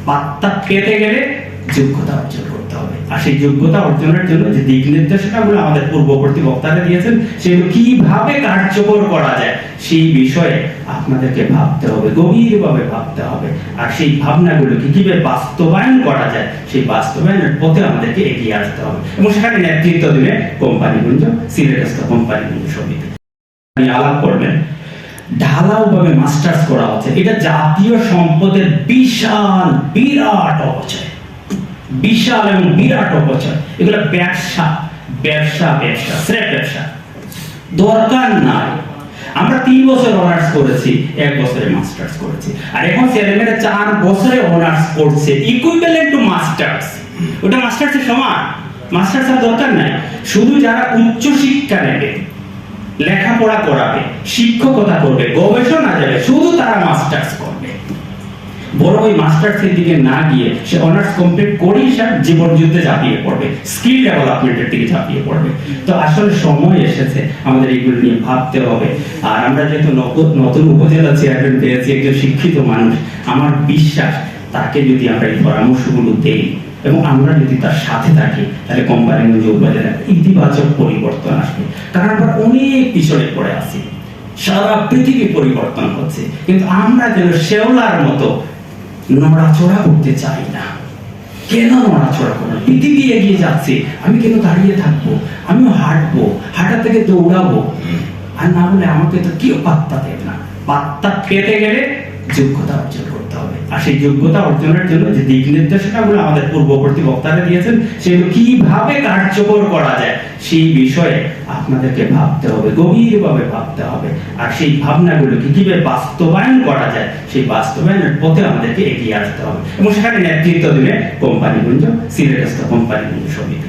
পাত্তা পেতে গেলে যোগ্যতা অর্জন করতে হবে। আর সেই যোগ্যতা অর্জনের জন্য যে দিক নির্দেশনাগুলো আমাদের পূর্ববর্তী বক্তারা দিয়েছেন, সেগুলো কিভাবে কার্যকর করা যায় সেই বিষয়ে আপনাদেরকে ভাবতে হবে, গভীরভাবে ভাবতে হবে। আর সেই ভাবনাগুলোকে কিভাবে বাস্তবায়ন করা যায় সেই বাস্তবায়নের পথে আমাদেরকে এগিয়ে আসতে হবে। এবং সেখানে নেতৃত্ব দিবে কোম্পানিগঞ্জ, সিলেটস্থ কোম্পানিগঞ্জ সমিতি। আলাপ করবেন ঢালাওভাবে মাস্টার্স করা হচ্ছে, এটা জাতীয় সম্পদের বিশাল বিরাট অপচয়, বিশাল এবং বিরাট অপচয়। এগুলো ব্যবসা ব্যবসা ব্যবসা স্রেফ ব্যবসা, দরকার নাই। আমরা 3 বছর অনার্স করেছি, 1 বছরে মাস্টার্স করেছি, আর এখন ছেলেমেয়েরা 4 বছরে অনার্স করছে, ইকুইভ্যালেন্ট টু মাস্টার্স। ওটা মাস্টার্সের সমান। মাস্টার্স আর দরকার নাই। শুধু যারা উচ্চ শিক্ষা নেবে, লেখাপড়া করাবে, শিক্ষকতা করবে, গবেষণা যাবে, শুধু তারা মাস্টার্স করবে। বড় ওই মাস্টার্সের দিকে না গিয়ে সে অনার্স কমপ্লিট করেই সে জীবন যুদ্ধে ঝাঁপিয়ে পড়বে, স্কিল ডেভেলপমেন্টের দিকে ঝাঁপিয়ে পড়বে। তো আসলে সময় এসেছে আমাদের এগুলো নিয়ে ভাবতে হবে। আর আমরা যেহেতু নতুন উপজেলা চেয়ারম্যান পেয়েছি, একজন শিক্ষিত মানুষ, আমার বিশ্বাস তাকে যদি আমরা এই পরামর্শগুলো দেই এবং আমরা যদি তার সাথে থাকি, তাহলে কোম্পানিগঞ্জ উপজেলার ইতিবাচক পরিবর্তন আসবে। কারণ আমরা অনেক পিছনে পড়ে আছি, সারা পৃথিবী পরিবর্তন হচ্ছে, কিন্তু আমরা যেন শেওলার মতো নড়াচড়া করতে চাই না। কেন নড়াচড়া করবো? পৃথিবী এগিয়ে যাচ্ছে, আমি কেন দাঁড়িয়ে থাকবো? আমিও হাঁটবো, হাঁটা থেকে দৌড়াবো। আর না হলে আমাকে তো কেউ পাত্তা দেবে না। পাত্তা পেতে গেলে যোগ্যতা অর্জন করতে হবে। আর সেই যোগ্যতা অর্জনের জন্য যে দিক নির্দেশনাগুলো আমাদের পূর্ববর্তী বক্তারা দিয়েছেন, সেগুলো কিভাবে কার্যকর করা যায় সেই বিষয়ে আপনাদেরকে ভাবতে হবে, গভীরভাবে ভাবতে হবে। আর সেই ভাবনাগুলোকে কিভাবে বাস্তবায়ন করা যায় সেই বাস্তবায়নের পথে আমাদেরকে এগিয়ে আসতে হবে। এবং সেখানে নেতৃত্ব দিবে কোম্পানিগঞ্জ, সিলেটস্থ কোম্পানিগঞ্জ সমিতি।